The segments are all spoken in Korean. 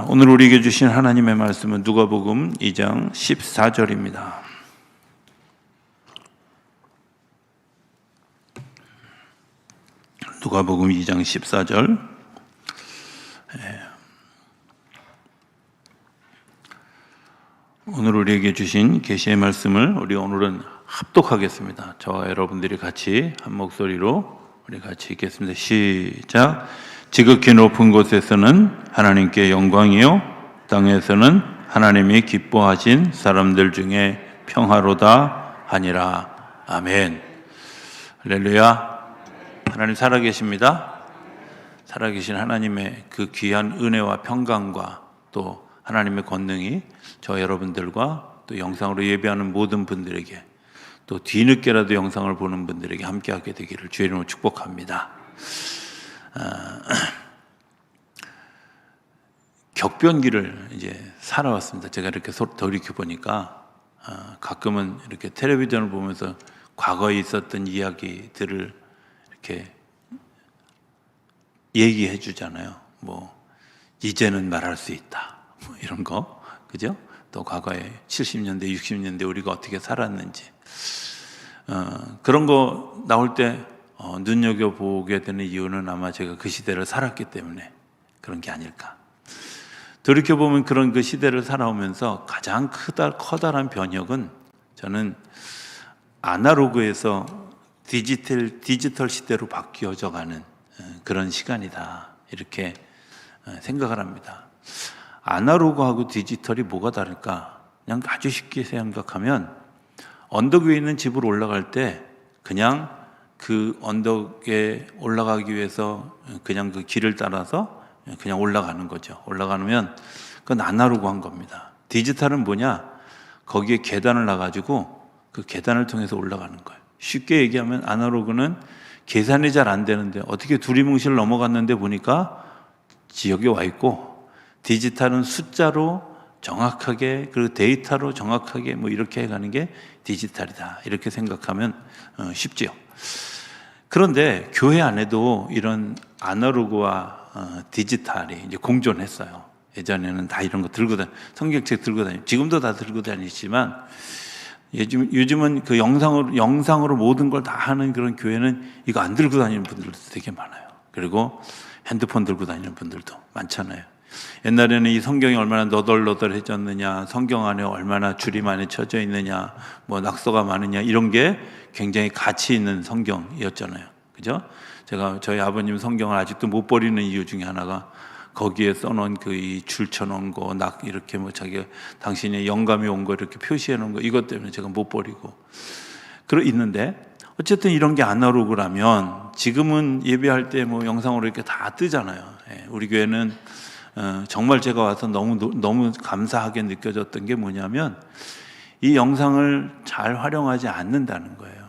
오늘 우리에게 주신 하나님의 말씀은 누가복음 2장 14절입니다. 누가복음 2장 14절. 오늘 우리에게 주신 계시의 말씀을 우리 오늘은 합독하겠습니다. 저와 여러분들이 같이 한 목소리로 우리 같이 읽겠습니다. 시작. 지극히 높은 곳에서는 하나님께 영광이요, 땅에서는 하나님이 기뻐하신 사람들 중에 평화로다 하니라. 아멘. 할렐루야. 하나님 살아계십니다. 살아계신 하나님의 그 귀한 은혜와 평강과 또 하나님의 권능이 저 여러분들과 또 영상으로 예배하는 모든 분들에게 또 뒤늦게라도 영상을 보는 분들에게 함께하게 되기를 주의 이름으로 축복합니다. 격변기를 이제 살아왔습니다. 제가 이렇게 돌이켜 보니까 가끔은 이렇게 텔레비전을 보면서 과거에 있었던 이야기들을 이렇게 얘기해 주잖아요. 뭐 이제는 말할 수 있다, 뭐 이런 거, 그죠? 또 과거에 70년대, 60년대 우리가 어떻게 살았는지 그런 거 나올 때 눈여겨보게 되는 이유는 아마 제가 그 시대를 살았기 때문에 그런 게 아닐까. 돌이켜보면 그런 그 시대를 살아오면서 가장 커다란 변혁은 저는 아날로그에서 디지털 시대로 바뀌어져 가는 그런 시간이다, 이렇게 생각을 합니다. 아날로그하고 디지털이 뭐가 다를까? 그냥 아주 쉽게 생각하면 언덕 위에 있는 집으로 올라갈 때 그냥 그 언덕에 올라가기 위해서 그냥 그 길을 따라서 그냥 올라가는 거죠. 올라가면 그건 아날로그한 겁니다. 디지털은 뭐냐? 거기에 계단을 놔가지고 그 계단을 통해서 올라가는 거예요. 쉽게 얘기하면 아날로그는 계산이 잘 안 되는데 어떻게 두리뭉실 넘어갔는데 보니까 지역에 와 있고, 디지털은 숫자로 정확하게 그리고 데이터로 정확하게 뭐 이렇게 해가는 게 디지털이다, 이렇게 생각하면 쉽지요. 그런데 교회 안에도 이런 아날로그와 디지털이 이제 공존했어요. 예전에는 다 이런 거 들고 성경책 들고 다니고, 지금도 다 들고 다니지만 요즘은 그 영상으로 모든 걸 다 하는 그런 교회는 이거 안 들고 다니는 분들도 되게 많아요. 그리고 핸드폰 들고 다니는 분들도 많잖아요. 옛날에는 이 성경이 얼마나 너덜너덜해졌느냐, 성경 안에 얼마나 줄이 많이 쳐져 있느냐, 뭐 낙서가 많으냐, 이런 게 굉장히 가치 있는 성경이었잖아요. 그죠? 제가 저희 아버님 성경을 아직도 못 버리는 이유 중에 하나가 거기에 써놓은 그 이 줄 쳐놓은 거, 이렇게 뭐 자기가 당신의 영감이 온 거 이렇게 표시해 놓은 거, 이것 때문에 제가 못 버리고 있는데, 어쨌든 이런 게 아날로그라면 지금은 예배할 때 뭐 영상으로 이렇게 다 뜨잖아요. 우리 교회는 정말 제가 와서 너무 감사하게 느껴졌던 게 뭐냐면 이 영상을 잘 활용하지 않는다는 거예요.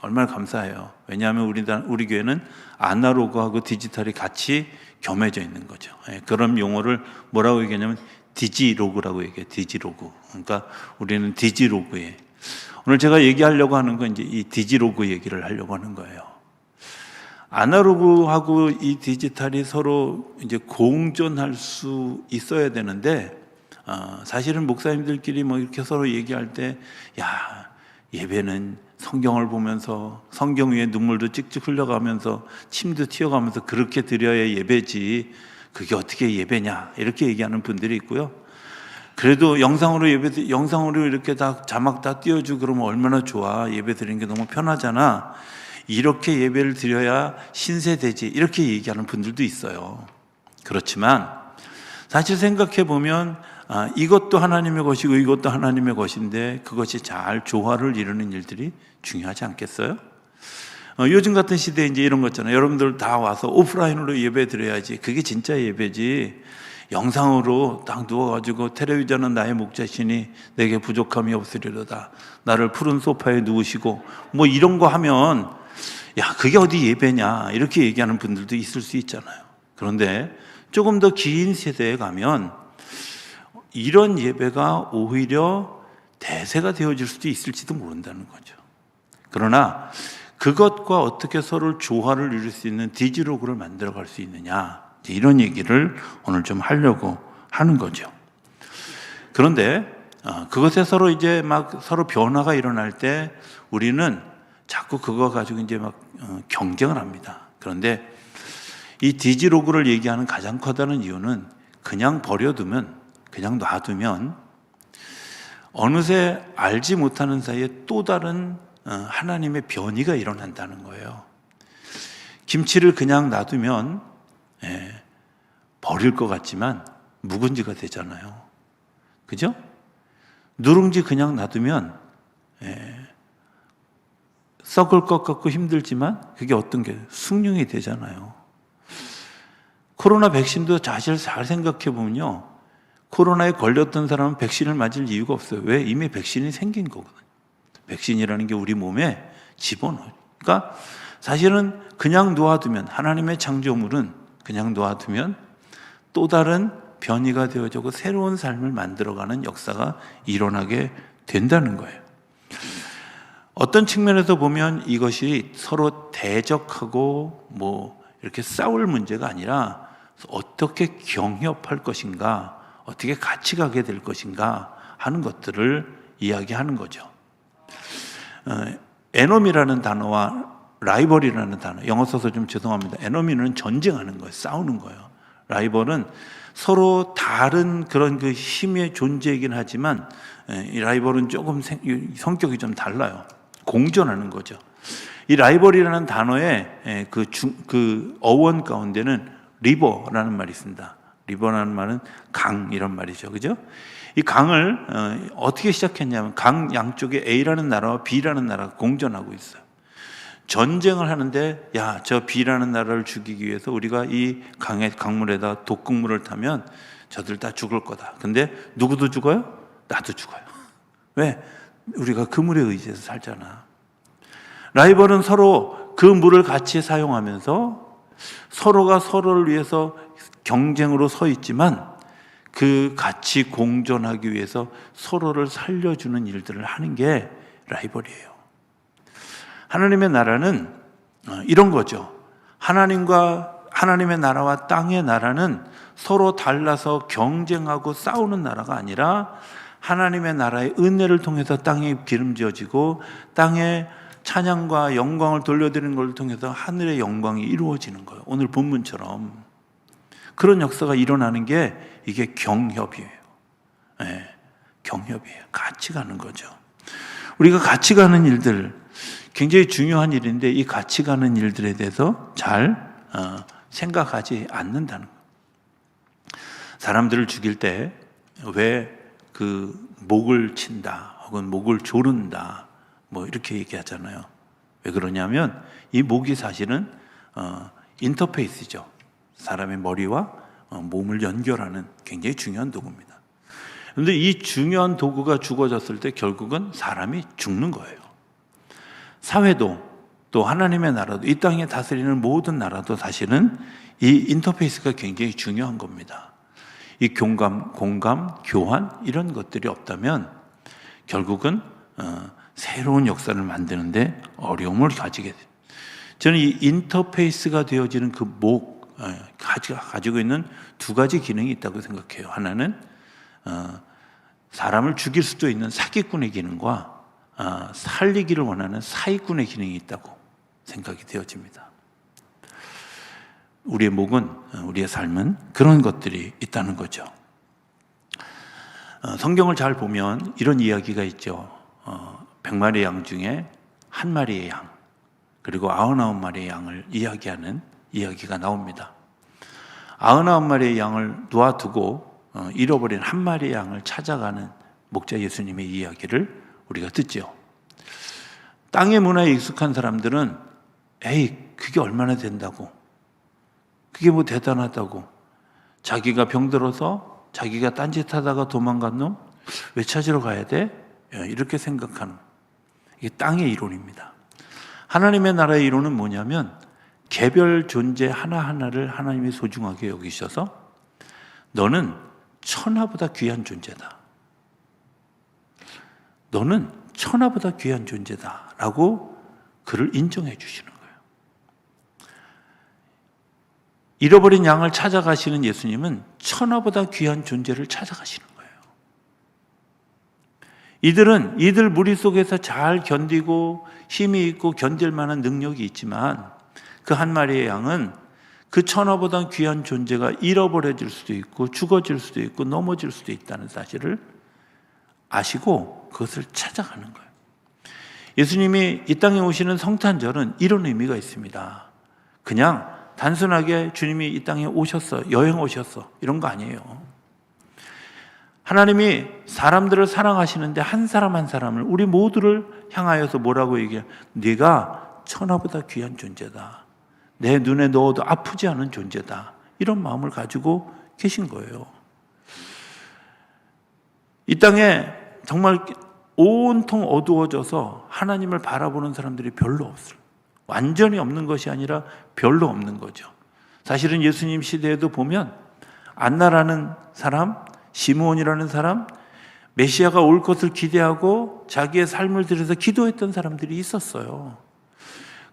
얼마나 감사해요. 왜냐하면 우리 교회는 아날로그하고 디지털이 같이 겸해져 있는 거죠. 그런 용어를 뭐라고 얘기하냐면 디지로그라고 얘기해요. 디지로그. 그러니까 우리는 디지로그에, 오늘 제가 얘기하려고 하는 건 이제 이 디지로그 얘기를 하려고 하는 거예요. 아날로그하고 이 디지털이 서로 이제 공존할 수 있어야 되는데, 사실은 목사님들끼리 뭐 이렇게 서로 얘기할 때, 야, 예배는 성경을 보면서 성경 위에 눈물도 찍찍 흘려가면서 침도 튀어가면서 그렇게 드려야 예배지, 그게 어떻게 예배냐, 이렇게 얘기하는 분들이 있고요. 그래도 영상으로 이렇게 다 자막 다 띄워주고 그러면 얼마나 좋아, 예배 드리는 게 너무 편하잖아, 이렇게 예배를 드려야 신세되지, 이렇게 얘기하는 분들도 있어요. 그렇지만 사실 생각해 보면 이것도 하나님의 것이고 이것도 하나님의 것인데 그것이 잘 조화를 이루는 일들이 중요하지 않겠어요? 요즘 같은 시대에 이제 이런 거 있잖아요. 여러분들 다 와서 오프라인으로 예배 드려야지, 그게 진짜 예배지, 영상으로 딱 누워가지고 텔레비전은 나의 목자시니 내게 부족함이 없으리로다, 나를 푸른 소파에 누우시고 뭐 이런 거 하면 야, 그게 어디 예배냐, 이렇게 얘기하는 분들도 있을 수 있잖아요. 그런데 조금 더 긴 세대에 가면 이런 예배가 오히려 대세가 되어질 수도 있을지도 모른다는 거죠. 그러나 그것과 어떻게 서로 조화를 이룰 수 있는 디지로그를 만들어갈 수 있느냐, 이제 이런 얘기를 오늘 좀 하려고 하는 거죠. 그런데 그것에 서로 이제 막 서로 변화가 일어날 때 우리는 자꾸 그거 가지고 이제 막 경쟁을 합니다. 그런데 이 디지로그를 얘기하는 가장 커다란 이유는 그냥 버려두면, 그냥 놔두면 어느새 알지 못하는 사이에 또 다른 하나님의 변이가 일어난다는 거예요. 김치를 그냥 놔두면 버릴 것 같지만 묵은지가 되잖아요. 그죠? 누룽지 그냥 놔두면 썩을 것 같고 힘들지만 그게 어떤 게 숭늉이 되잖아요. 코로나 백신도 사실 잘 생각해 보면요, 코로나에 걸렸던 사람은 백신을 맞을 이유가 없어요. 왜? 이미 백신이 생긴 거거든요. 백신이라는 게 우리 몸에 집어넣어요. 그러니까 사실은 그냥 놓아두면, 하나님의 창조물은 그냥 놓아두면 또 다른 변이가 되어지고 새로운 삶을 만들어가는 역사가 일어나게 된다는 거예요. 어떤 측면에서 보면 이것이 서로 대적하고 뭐 이렇게 싸울 문제가 아니라 어떻게 경협할 것인가, 어떻게 같이 가게 될 것인가 하는 것들을 이야기하는 거죠. 에너미라는 단어와 라이벌이라는 단어, 영어 써서 좀 죄송합니다. 에너미는 전쟁하는 거예요. 싸우는 거예요. 라이벌은 서로 다른 그런 그 힘의 존재이긴 하지만 이 라이벌은 조금 성격이 좀 달라요. 공존하는 거죠. 이 라이벌이라는 단어의 그 어원 가운데는 리버라는 말이 있습니다. 리버라는 말은 강 이런 말이죠. 그죠? 이 강을 어떻게 시작했냐면 강 양쪽에 A라는 나라와 B라는 나라가 공존하고 있어요. 전쟁을 하는데 야, 저 B라는 나라를 죽이기 위해서 우리가 이 강물에다 독극물을 타면 저들 다 죽을 거다. 근데 누구도 죽어요? 나도 죽어요. 왜? 우리가 그 물에 의지해서 살잖아. 라이벌은 서로 그 물을 같이 사용하면서 서로가 서로를 위해서 경쟁으로 서 있지만 그 같이 공존하기 위해서 서로를 살려주는 일들을 하는 게 라이벌이에요. 하나님의 나라는 이런 거죠. 하나님의 나라와 땅의 나라는 서로 달라서 경쟁하고 싸우는 나라가 아니라 하나님의 나라의 은혜를 통해서 땅이 기름지어지고 땅에 찬양과 영광을 돌려드리는 걸 통해서 하늘의 영광이 이루어지는 거예요. 오늘 본문처럼 그런 역사가 일어나는 게 이게 경협이에요. 경협이에요. 같이 가는 거죠. 우리가 같이 가는 일들 굉장히 중요한 일인데 이 같이 가는 일들에 대해서 잘 생각하지 않는다는 거예요. 사람들을 죽일 때 왜 그 목을 친다 혹은 목을 조른다 뭐 이렇게 얘기하잖아요. 왜 그러냐면 이 목이 사실은 인터페이스죠. 사람의 머리와 몸을 연결하는 굉장히 중요한 도구입니다. 그런데 이 중요한 도구가 죽어졌을 때 결국은 사람이 죽는 거예요. 사회도 또 하나님의 나라도 이 땅에 다스리는 모든 나라도 사실은 이 인터페이스가 굉장히 중요한 겁니다. 이 공감, 교환 이런 것들이 없다면 결국은 새로운 역사를 만드는데 어려움을 가지게 돼요. 저는 이 인터페이스가 되어지는 그 목 가지고 있는 두 가지 기능이 있다고 생각해요. 하나는 사람을 죽일 수도 있는 사기꾼의 기능과 살리기를 원하는 사기꾼의 기능이 있다고 생각이 되어집니다. 우리의 목은, 우리의 삶은 그런 것들이 있다는 거죠. 성경을 잘 보면 이런 이야기가 있죠. 100마리의 양 중에 한 마리의 양, 그리고 99마리의 양을 이야기하는 이야기가 나옵니다. 99마리의 양을 놓아두고 잃어버린 한 마리의 양을 찾아가는 목자 예수님의 이야기를 우리가 듣죠. 땅의 문화에 익숙한 사람들은 에이, 그게 얼마나 된다고, 그게 뭐 대단하다고, 자기가 병들어서 자기가 딴짓하다가 도망간 놈 왜 찾으러 가야 돼? 이렇게 생각하는, 이게 땅의 이론입니다. 하나님의 나라의 이론은 뭐냐면 개별 존재 하나하나를 하나님이 소중하게 여기셔서 너는 천하보다 귀한 존재다, 너는 천하보다 귀한 존재다 라고 그를 인정해 주시는 거예요. 잃어버린 양을 찾아가시는 예수님은 천하보다 귀한 존재를 찾아가시는 거예요. 이들 무리 속에서 잘 견디고 힘이 있고 견딜 만한 능력이 있지만 그 한 마리의 양은 그 천하보다 귀한 존재가 잃어버려질 수도 있고 죽어질 수도 있고 넘어질 수도 있다는 사실을 아시고 그것을 찾아가는 거예요. 예수님이 이 땅에 오시는 성탄절은 이런 의미가 있습니다. 그냥 단순하게 주님이 이 땅에 오셨어, 여행 오셨어, 이런 거 아니에요. 하나님이 사람들을 사랑하시는데 한 사람 한 사람을, 우리 모두를 향하여서 뭐라고 얘기해요? 네가 천하보다 귀한 존재다. 내 눈에 넣어도 아프지 않은 존재다. 이런 마음을 가지고 계신 거예요. 이 땅에 정말 온통 어두워져서 하나님을 바라보는 사람들이 별로 없어요. 완전히 없는 것이 아니라 별로 없는 거죠. 사실은 예수님 시대에도 보면 안나라는 사람, 시므온이라는 사람, 메시아가 올 것을 기대하고 자기의 삶을 들여서 기도했던 사람들이 있었어요.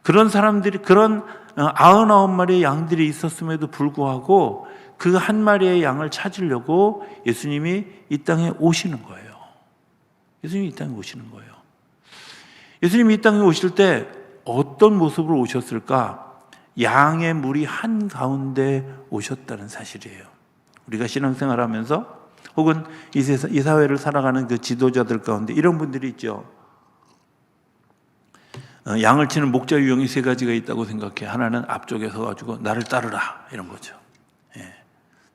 그런 사람들이, 그런 99마리의 양들이 있었음에도 불구하고 그 한 마리의 양을 찾으려고 예수님이 이 땅에 오시는 거예요. 예수님이 이 땅에 오시는 거예요. 예수님이 이 땅에 오실 때 어떤 모습으로 오셨을까? 양의 무리 한가운데 오셨다는 사실이에요. 우리가 신앙생활 하면서 혹은 이 사회를 살아가는 그 지도자들 가운데 이런 분들이 있죠. 양을 치는 목자 유형이 세 가지가 있다고 생각해. 하나는 앞쪽에 서가지고 나를 따르라, 이런 거죠.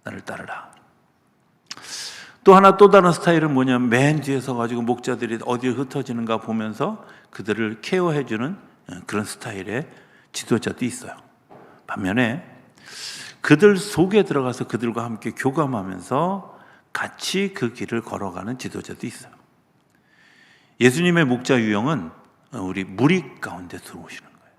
나를 따르라. 또 다른 스타일은 뭐냐면 맨 뒤에 서가지고 목자들이 어디에 흩어지는가 보면서 그들을 케어해주는 그런 스타일의 지도자도 있어요. 반면에 그들 속에 들어가서 그들과 함께 교감하면서 같이 그 길을 걸어가는 지도자도 있어요. 예수님의 목자 유형은 우리 무리 가운데 들어오시는 거예요.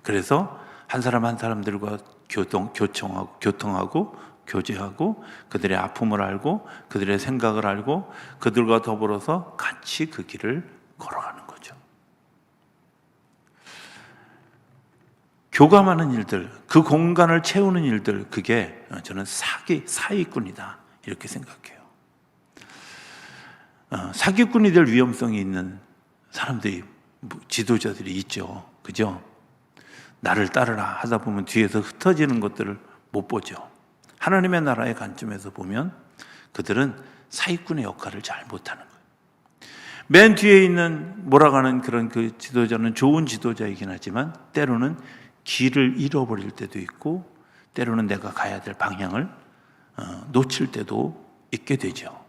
그래서 한 사람 한 사람들과 교통하고 교제하고 그들의 아픔을 알고 그들의 생각을 알고 그들과 더불어서 같이 그 길을 걸어가는 거죠. 교감하는 일들, 그 공간을 채우는 일들, 그게 저는 사기꾼이다, 이렇게 생각해요. 사기꾼이 될 위험성이 있는 사람들이, 지도자들이 있죠. 그죠? 나를 따르라 하다 보면 뒤에서 흩어지는 것들을 못 보죠. 하나님의 나라의 관점에서 보면 그들은 사기꾼의 역할을 잘 못하는 거예요. 맨 뒤에 있는 몰아가는 그런 그 지도자는 좋은 지도자이긴 하지만 때로는 길을 잃어버릴 때도 있고 때로는 내가 가야 될 방향을 놓칠 때도 있게 되죠.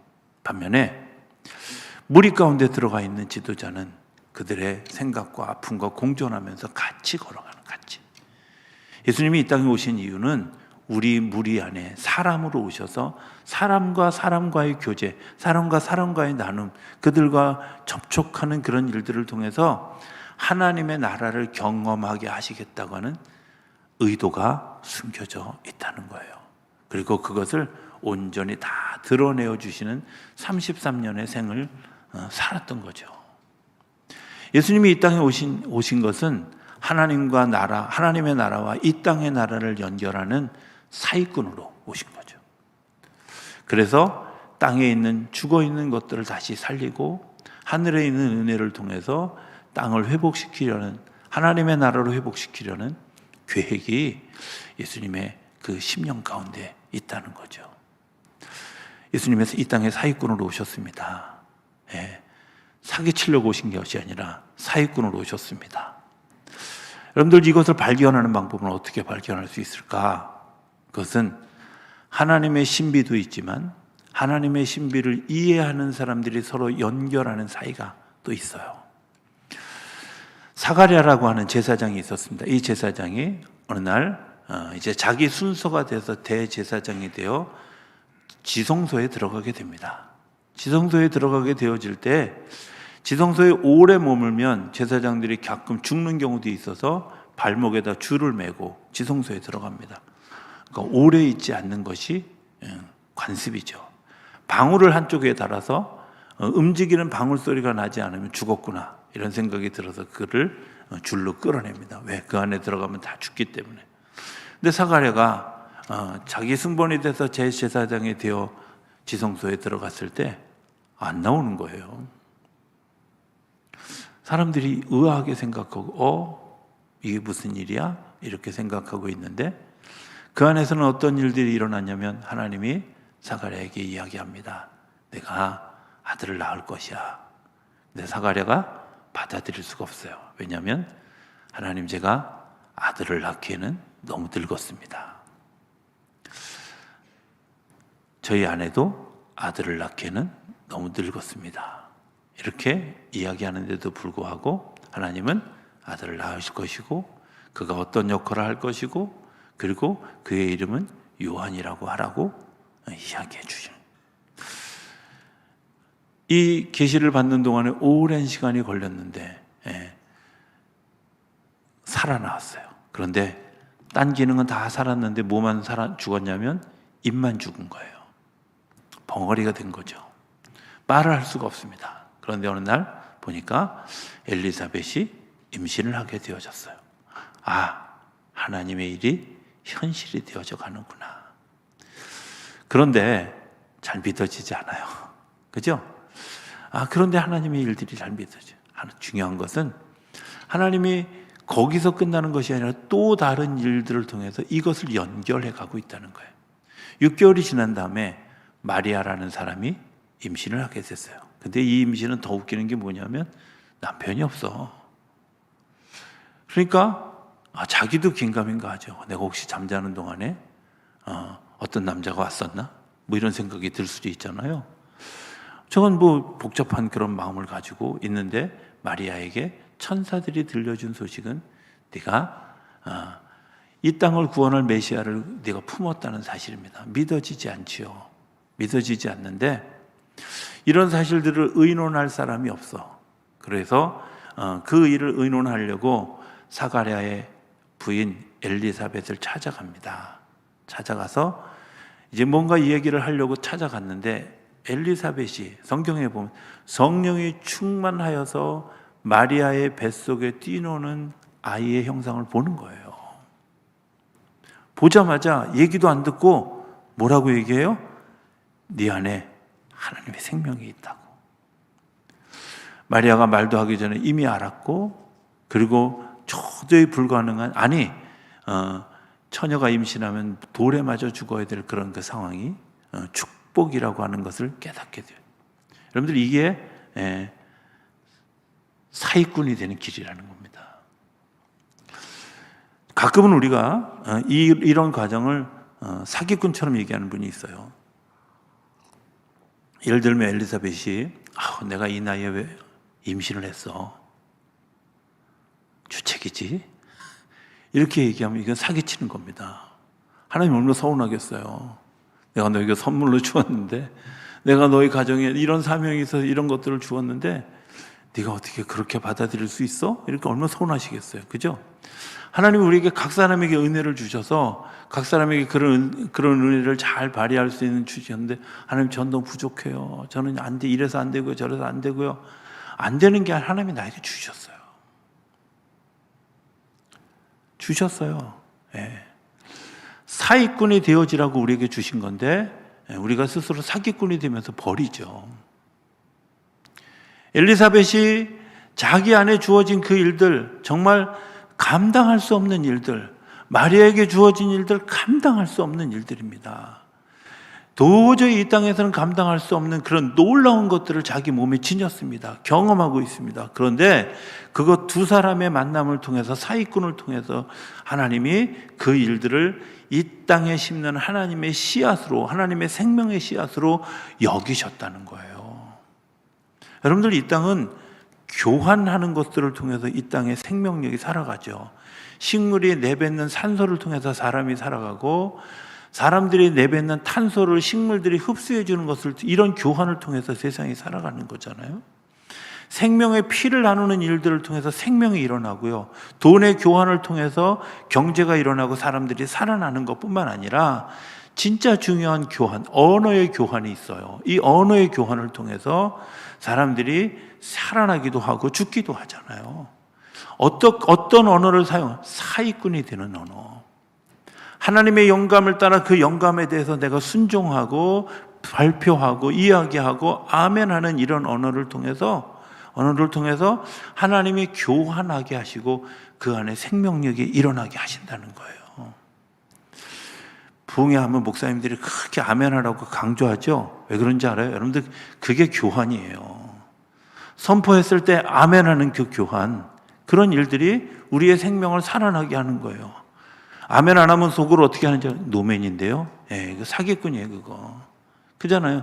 반면에 무리 가운데 들어가 있는 지도자는 그들의 생각과 아픔과 공존하면서 같이 걸어가는, 같이. 예수님이 이 땅에 오신 이유는 우리 무리 안에 사람으로 오셔서 사람과 사람과의 교제, 사람과 사람과의 나눔, 그들과 접촉하는 그런 일들을 통해서 하나님의 나라를 경험하게 하시겠다고 하는 의도가 숨겨져 있다는 거예요. 그리고 그것을 온전히 다 드러내어 주시는 33년의 생을 살았던 거죠. 예수님이 이 땅에 오신 것은 하나님과 나라, 하나님의 나라와 이 땅의 나라를 연결하는 사기꾼으로 오신 거죠. 그래서 땅에 있는 죽어 있는 것들을 다시 살리고 하늘에 있는 은혜를 통해서 땅을 회복시키려는, 하나님의 나라로 회복시키려는 계획이 예수님의 그 심령 가운데 있다는 거죠. 예수님은 이 땅에 사기꾼으로 오셨습니다. 사기치려고 오신 것이 아니라 사기꾼으로 오셨습니다. 여러분들, 이것을 발견하는 방법은 어떻게 발견할 수 있을까? 그것은 하나님의 신비도 있지만 하나님의 신비를 이해하는 사람들이 서로 연결하는 사이가 또 있어요. 사가랴라고 하는 제사장이 있었습니다. 이 제사장이 어느 날 이제 자기 순서가 돼서 대제사장이 되어 지성소에 들어가게 됩니다. 지성소에 들어가게 되어질 때 지성소에 오래 머물면 제사장들이 가끔 죽는 경우도 있어서 발목에다 줄을 매고 지성소에 들어갑니다. 그러니까 오래 있지 않는 것이 관습이죠. 방울을 한쪽에 달아서 움직이는 방울 소리가 나지 않으면 죽었구나, 이런 생각이 들어서 그를 줄로 끌어냅니다. 왜? 그 안에 들어가면 다 죽기 때문에. 근데 사가랴가 자기 승번이 돼서 제사장이 되어 지성소에 들어갔을 때 안 나오는 거예요. 사람들이 의아하게 생각하고 이게 무슨 일이야? 이렇게 생각하고 있는데 그 안에서는 어떤 일들이 일어났냐면 하나님이 사가랴에게 이야기합니다. 내가 아들을 낳을 것이야. 근데 사가랴가 받아들일 수가 없어요. 왜냐하면 하나님, 제가 아들을 낳기에는 너무 늙었습니다. 저희 아내도 아들을 낳기에는 너무 늙었습니다. 이렇게 이야기하는데도 불구하고 하나님은 아들을 낳으실 것이고 그가 어떤 역할을 할 것이고 그리고 그의 이름은 요한이라고 하라고 이야기해 주시는, 이 계시를 받는 동안에 오랜 시간이 걸렸는데 살아나왔어요. 그런데 딴 기능은 다 살았는데 뭐만 죽었냐면 입만 죽은 거예요. 벙어리가 된 거죠. 말을 할 수가 없습니다. 그런데 어느 날 보니까 엘리사벳이 임신을 하게 되어졌어요. 하나님의 일이 현실이 되어져 가는구나. 그런데 잘 믿어지지 않아요. 그죠? 그런데 하나님의 일들이 잘 믿어져요. 중요한 것은 하나님이 거기서 끝나는 것이 아니라 또 다른 일들을 통해서 이것을 연결해 가고 있다는 거예요. 6개월이 지난 다음에 마리아라는 사람이 임신을 하게 됐어요. 근데 이 임신은 더 웃기는 게 뭐냐면 남편이 없어. 그러니까 자기도 긴가민가 하죠. 내가 혹시 잠자는 동안에 어떤 남자가 왔었나? 뭐 이런 생각이 들 수도 있잖아요. 저건 뭐 복잡한 그런 마음을 가지고 있는데 마리아에게 천사들이 들려준 소식은 네가 이 땅을 구원할 메시아를 네가 품었다는 사실입니다. 믿어지지 않지요. 믿어지지 않는데 이런 사실들을 의논할 사람이 없어. 그래서 그 일을 의논하려고 사가랴의 부인 엘리사벳을 찾아갑니다. 찾아가서 이제 뭔가 이 얘기를 하려고 찾아갔는데 엘리사벳이 성경에 보면 성령이 충만하여서 마리아의 뱃속에 뛰노는 아이의 형상을 보는 거예요. 보자마자 얘기도 안 듣고 뭐라고 얘기해요? 네 안에 하나님의 생명이 있다고. 마리아가 말도 하기 전에 이미 알았고, 그리고 도저히 불가능한, 처녀가 임신하면 돌에 맞아 죽어야 될 그런 그 상황이 축복이라고 하는 것을 깨닫게 돼요. 여러분들, 이게 사기꾼이 되는 길이라는 겁니다. 가끔은 우리가 이런 과정을 사기꾼처럼 얘기하는 분이 있어요. 예를 들면 엘리사벳이 내가 이 나이에 왜 임신을 했어? 주책이지? 이렇게 얘기하면 이건 사기치는 겁니다. 하나님 얼마나 서운하겠어요. 내가 너에게 선물로 주었는데, 내가 너희 가정에 이런 사명이 있어서 이런 것들을 주었는데 네가 어떻게 그렇게 받아들일 수 있어? 이렇게 얼마나 서운하시겠어요. 그죠? 하나님은 우리에게 각 사람에게 은혜를 주셔서 각 사람에게 그런 은혜를 잘 발휘할 수 있는 주셨는데, 하나님 전 너무 부족해요. 저는 안 돼. 이래서 안 되고요. 저래서 안 되고요. 안 되는 게 하나님이 나에게 주셨어요. 주셨어요. 사기꾼이 되어지라고 우리에게 주신 건데 우리가 스스로 사기꾼이 되면서 버리죠. 엘리사벳이 자기 안에 주어진 그 일들, 정말 감당할 수 없는 일들, 마리아에게 주어진 일들, 감당할 수 없는 일들입니다. 도저히 이 땅에서는 감당할 수 없는 그런 놀라운 것들을 자기 몸에 지녔습니다. 경험하고 있습니다. 그런데 그것 두 사람의 만남을 통해서, 사기꾼을 통해서 하나님이 그 일들을 이 땅에 심는 하나님의 씨앗으로, 하나님의 생명의 씨앗으로 여기셨다는 거예요. 여러분들, 이 땅은 교환하는 것들을 통해서 이 땅의 생명력이 살아가죠. 식물이 내뱉는 산소를 통해서 사람이 살아가고, 사람들이 내뱉는 탄소를 식물들이 흡수해 주는 것을, 이런 교환을 통해서 세상이 살아가는 거잖아요. 생명의 피를 나누는 일들을 통해서 생명이 일어나고요. 돈의 교환을 통해서 경제가 일어나고 사람들이 살아나는 것뿐만 아니라 진짜 중요한 교환, 언어의 교환이 있어요. 이 언어의 교환을 통해서 사람들이 살아나기도 하고 죽기도 하잖아요. 어떤 언어를 사용? 사기꾼이 되는 언어. 하나님의 영감을 따라 그 영감에 대해서 내가 순종하고 발표하고 이야기하고 아멘하는 이런 언어를 통해서 하나님이 교환하게 하시고 그 안에 생명력이 일어나게 하신다는 거예요. 부흥회 하면 목사님들이 그렇게 아멘하라고 강조하죠. 왜 그런지 알아요? 여러분들, 그게 교환이에요. 선포했을 때 아멘하는 그 교환, 그런 일들이 우리의 생명을 살아나게 하는 거예요. 아멘 안 하면 속으로 어떻게 하는지 노맨인데요. 이거 사기꾼이에요, 그거. 그잖아요.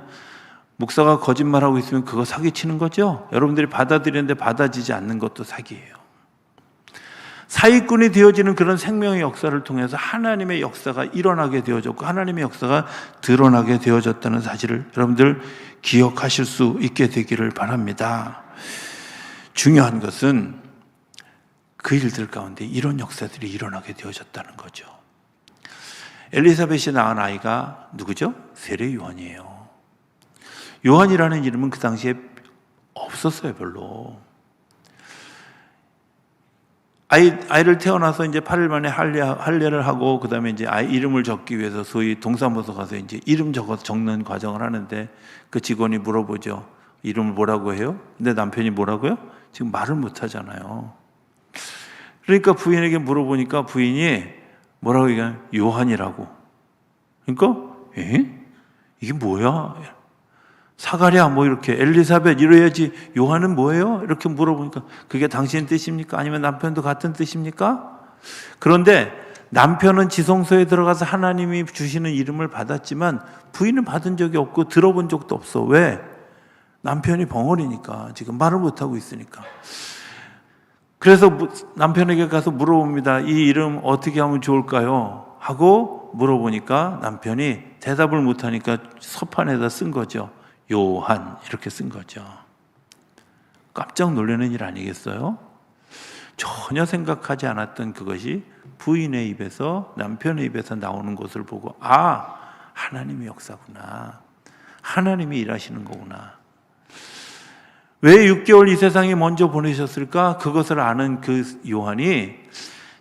목사가 거짓말하고 있으면 그거 사기치는 거죠. 여러분들이 받아들이는데 받아지지 않는 것도 사기예요. 사기꾼이 되어지는 그런 생명의 역사를 통해서 하나님의 역사가 일어나게 되어졌고 하나님의 역사가 드러나게 되어졌다는 사실을 여러분들 기억하실 수 있게 되기를 바랍니다. 중요한 것은 그 일들 가운데 이런 역사들이 일어나게 되어졌다는 거죠. 엘리사벳이 낳은 아이가 누구죠? 세례 요한이에요. 요한이라는 이름은 그 당시에 없었어요, 별로. 아이를 태어나서 이제 8일 만에 할례를 하고, 그 다음에 이제 아이 이름을 적기 위해서 소위 동사무소 가서 이제 이름 적는 과정을 하는데, 그 직원이 물어보죠. 이름을 뭐라고 해요? 근데 남편이 뭐라고요? 지금 말을 못 하잖아요. 그러니까 부인에게 물어보니까 부인이 뭐라고 얘기하냐? 요한이라고. 그러니까, 이게 뭐야? 사가랴 뭐 이렇게 엘리사벳 이래야지 요한은 뭐예요? 이렇게 물어보니까 그게 당신 뜻입니까? 아니면 남편도 같은 뜻입니까? 그런데 남편은 지성소에 들어가서 하나님이 주시는 이름을 받았지만 부인은 받은 적이 없고 들어본 적도 없어. 왜? 남편이 벙어리니까, 지금 말을 못하고 있으니까. 그래서 남편에게 가서 물어봅니다. 이 이름 어떻게 하면 좋을까요? 하고 물어보니까 남편이 대답을 못하니까 서판에다 쓴 거죠. 요한, 이렇게 쓴 거죠. 깜짝 놀라는 일 아니겠어요? 전혀 생각하지 않았던 그것이 부인의 입에서, 남편의 입에서 나오는 것을 보고, 아, 하나님의 역사구나. 하나님이 일하시는 거구나. 왜 6개월 이 세상에 먼저 보내셨을까? 그것을 아는 그 요한이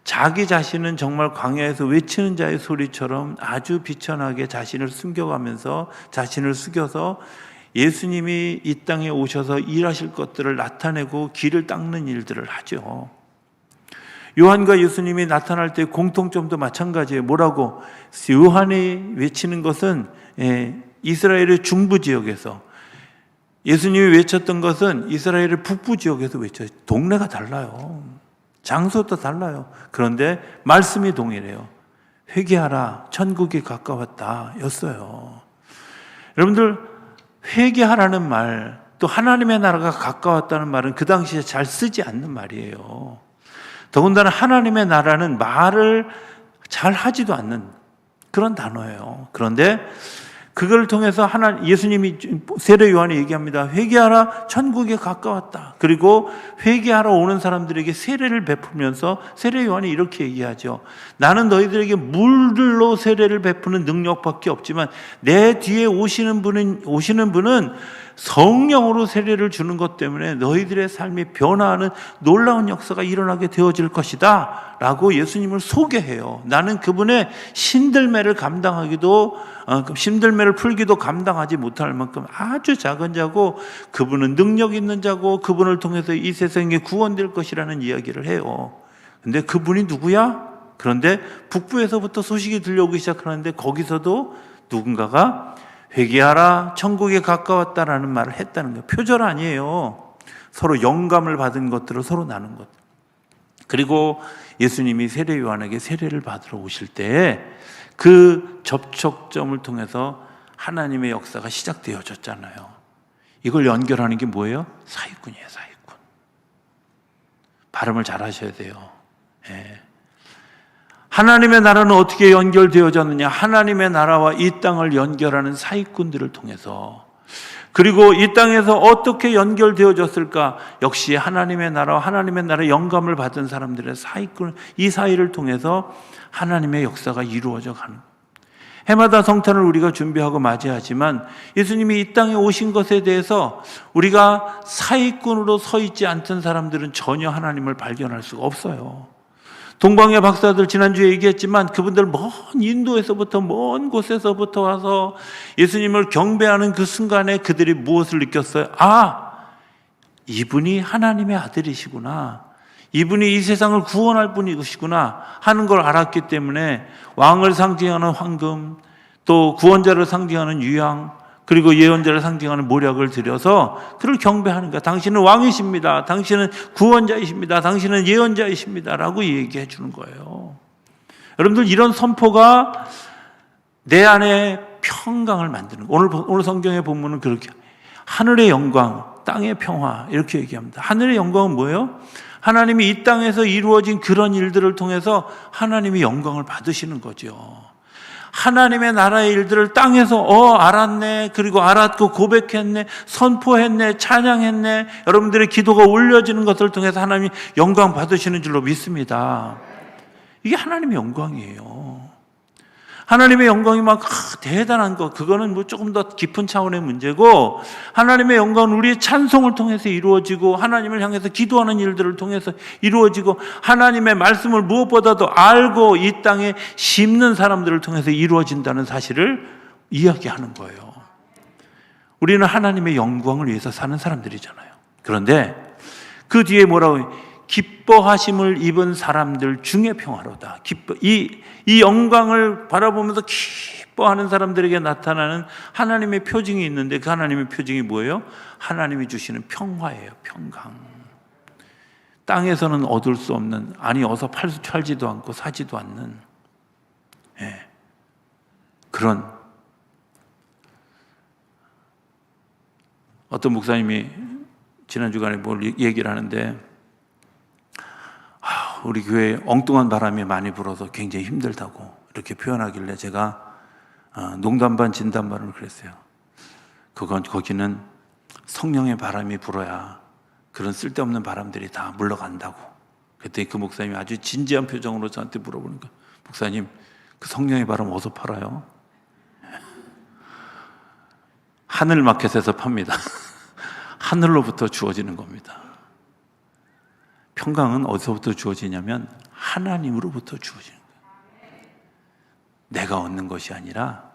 자기 자신은 정말 광야에서 외치는 자의 소리처럼 아주 비천하게 자신을 숨겨가면서, 자신을 숙여서 예수님이 이 땅에 오셔서 일하실 것들을 나타내고 길을 닦는 일들을 하죠. 요한과 예수님이 나타날 때 공통점도 마찬가지예요. 뭐라고? 요한이 외치는 것은 이스라엘의 중부 지역에서, 예수님이 외쳤던 것은 이스라엘의 북부 지역에서 외쳐요. 동네가 달라요. 장소도 달라요. 그런데 말씀이 동일해요. 회개하라, 천국이 가까웠다 였어요. 여러분들, 회개하라는 말, 또 하나님의 나라가 가까웠다는 말은 그 당시에 잘 쓰지 않는 말이에요. 더군다나 하나님의 나라는 말을 잘 하지도 않는 그런 단어예요. 그런데 그걸 통해서 예수님이, 세례 요한이 얘기합니다. 회개하라, 천국에 가까웠다. 그리고 회개하러 오는 사람들에게 세례를 베풀면서 세례 요한이 이렇게 얘기하죠. 나는 너희들에게 물로 세례를 베푸는 능력밖에 없지만 내 뒤에 오시는 분은 성령으로 세례를 주는 것 때문에 너희들의 삶이 변화하는 놀라운 역사가 일어나게 되어질 것이다 라고 예수님을 소개해요. 나는 그분의 신들매를 풀기도 감당하지 못할 만큼 아주 작은 자고, 그분은 능력 있는 자고, 그분을 통해서 이 세상에 구원될 것이라는 이야기를 해요. 근데 그분이 누구야? 그런데 북부에서부터 소식이 들려오기 시작하는데 거기서도 누군가가 회개하라, 천국에 가까웠다라는 말을 했다는 거예요. 표절 아니에요. 서로 영감을 받은 것들을 서로 나눈 것. 그리고 예수님이 세례 요한에게 세례를 받으러 오실 때 그 접촉점을 통해서 하나님의 역사가 시작되어졌잖아요. 이걸 연결하는 게 뭐예요? 사기꾼이에요, 사기꾼. 발음을 잘 하셔야 돼요. 하나님의 나라는 어떻게 연결되어졌느냐? 하나님의 나라와 이 땅을 연결하는 사기꾼들을 통해서. 그리고 이 땅에서 어떻게 연결되어졌을까? 역시 하나님의 나라와 하나님의 나라의 영감을 받은 사람들의 사기꾼, 이 사이를 통해서 하나님의 역사가 이루어져 가는. 해마다 성탄을 우리가 준비하고 맞이하지만 예수님이 이 땅에 오신 것에 대해서 우리가 사기꾼으로 서 있지 않던 사람들은 전혀 하나님을 발견할 수가 없어요. 동방의 박사들 지난주에 얘기했지만 그분들 먼 인도에서부터 먼 곳에서부터 와서 예수님을 경배하는 그 순간에 그들이 무엇을 느꼈어요? 이분이 하나님의 아들이시구나, 이분이 이 세상을 구원할 분이시구나 하는 걸 알았기 때문에 왕을 상징하는 황금, 또 구원자를 상징하는 유향, 그리고 예언자를 상징하는 모략을 들여서 그를 경배하는 거야. 당신은 왕이십니다, 당신은 구원자이십니다, 당신은 예언자이십니다 라고 얘기해 주는 거예요. 여러분들, 이런 선포가 내 안에 평강을 만드는 거예요. 오늘 성경의 본문은 그렇게 하늘의 영광, 땅의 평화 이렇게 얘기합니다. 하늘의 영광은 뭐예요? 하나님이 이 땅에서 이루어진 그런 일들을 통해서 하나님이 영광을 받으시는 거죠. 하나님의 나라의 일들을 땅에서 알았네, 그리고 알았고 고백했네, 선포했네, 찬양했네, 여러분들의 기도가 올려지는 것을 통해서 하나님이 영광 받으시는 줄로 믿습니다. 이게 하나님의 영광이에요. 하나님의 영광이 막 대단한 것, 그거는 뭐 조금 더 깊은 차원의 문제고, 하나님의 영광은 우리의 찬송을 통해서 이루어지고, 하나님을 향해서 기도하는 일들을 통해서 이루어지고, 하나님의 말씀을 무엇보다도 알고 이 땅에 심는 사람들을 통해서 이루어진다는 사실을 이야기하는 거예요. 우리는 하나님의 영광을 위해서 사는 사람들이잖아요. 그런데 그 뒤에 뭐라고 해요? 기뻐하심을 입은 사람들 중에 평화로다. 이 영광을 바라보면서 기뻐하는 사람들에게 나타나는 하나님의 표징이 있는데, 그 하나님의 표징이 뭐예요? 하나님이 주시는 평화예요. 평강. 땅에서는 얻을 수 없는, 아니 어서 팔지도 않고 사지도 않는, 그런. 어떤 목사님이 지난 주간에 뭘 얘기를 하는데, 우리 교회에 엉뚱한 바람이 많이 불어서 굉장히 힘들다고 이렇게 표현하길래 제가 농담 반 진담 반을 그랬어요. 거기는 성령의 바람이 불어야 그런 쓸데없는 바람들이 다 물러간다고. 그랬더니 그 목사님이 아주 진지한 표정으로 저한테 물어보니까, 목사님, 그 성령의 바람 어디서 팔아요? 하늘 마켓에서 팝니다. 하늘로부터 주어지는 겁니다. 평강은 어디서부터 주어지냐면 하나님으로부터 주어지는 거예요. 내가 얻는 것이 아니라,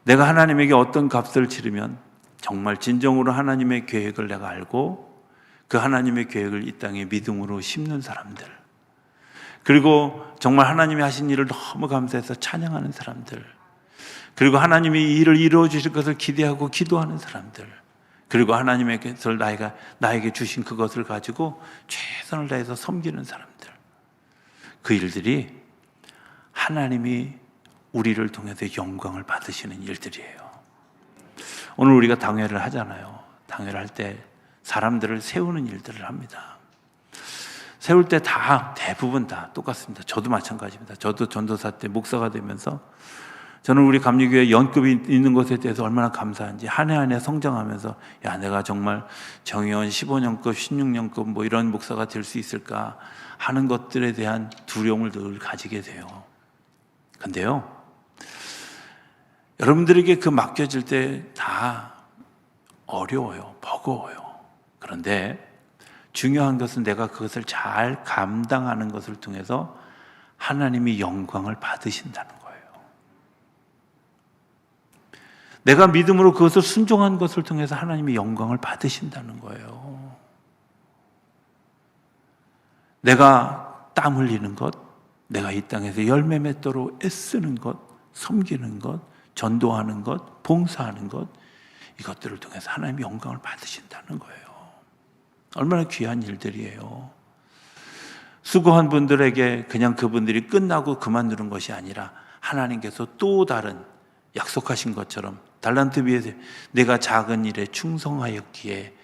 내가 하나님에게 어떤 값을 치르면 정말 진정으로 하나님의 계획을 내가 알고 그 하나님의 계획을 이 땅에 믿음으로 심는 사람들, 그리고 정말 하나님이 하신 일을 너무 감사해서 찬양하는 사람들, 그리고 하나님이 이 일을 이루어 주실 것을 기대하고 기도하는 사람들, 그리고 하나님께서 나에게 주신 그것을 가지고 최선을 다해서 섬기는 사람들, 그 일들이 하나님이 우리를 통해서 영광을 받으시는 일들이에요. 오늘 우리가 당회를 하잖아요. 당회를 할 때 사람들을 세우는 일들을 합니다. 세울 때 대부분 다 똑같습니다. 저도 마찬가지입니다. 저도 전도사 때 목사가 되면서 저는 우리 감리교회 연급이 있는 것에 대해서 얼마나 감사한지, 한 해 한 해 성장하면서, 내가 정말 정의원 15년급, 16년급 뭐 이런 목사가 될 수 있을까 하는 것들에 대한 두려움을 늘 가지게 돼요. 근데요, 여러분들에게 그 맡겨질 때 다 어려워요. 버거워요. 그런데 중요한 것은 내가 그것을 잘 감당하는 것을 통해서 하나님이 영광을 받으신다는 거예요. 내가 믿음으로 그것을 순종한 것을 통해서 하나님이 영광을 받으신다는 거예요. 내가 땀 흘리는 것, 내가 이 땅에서 열매 맺도록 애쓰는 것, 섬기는 것, 전도하는 것, 봉사하는 것, 이것들을 통해서 하나님이 영광을 받으신다는 거예요. 얼마나 귀한 일들이에요. 수고한 분들에게 그냥 그분들이 끝나고 그만두는 것이 아니라, 하나님께서 또 다른 약속하신 것처럼 달란트 비에 내가 작은 일에 충성하였기에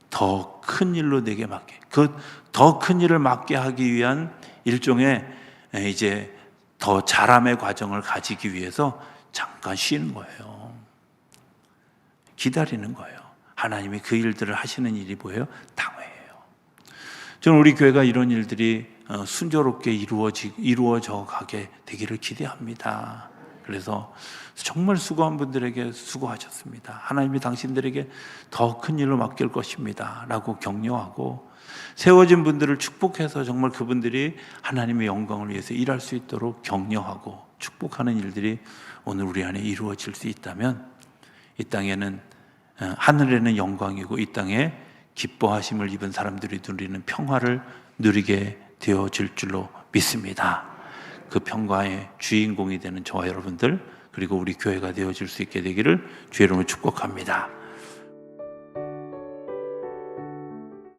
더 큰 일로 내게 맡게, 그 더 큰 일을 맡게 하기 위한 일종의 이제 더 잘함의 과정을 가지기 위해서 잠깐 쉬는 거예요. 기다리는 거예요. 하나님이 그 일들을 하시는 일이 뭐예요? 당회예요. 저는 우리 교회가 이런 일들이 순조롭게 이루어져 가게 되기를 기대합니다. 그래서 정말 수고한 분들에게 수고하셨습니다. 하나님이 당신들에게 더 큰 일로 맡길 것입니다 라고 격려하고, 세워진 분들을 축복해서 정말 그분들이 하나님의 영광을 위해서 일할 수 있도록 격려하고 축복하는 일들이 오늘 우리 안에 이루어질 수 있다면, 이 땅에는 하늘에는 영광이고 이 땅에 기뻐하심을 입은 사람들이 누리는 평화를 누리게 되어질 줄로 믿습니다. 그 평화의 주인공이 되는 저와 여러분들, 그리고 우리 교회가 되어질 수 있게 되기를 주의 이름으로 축복합니다.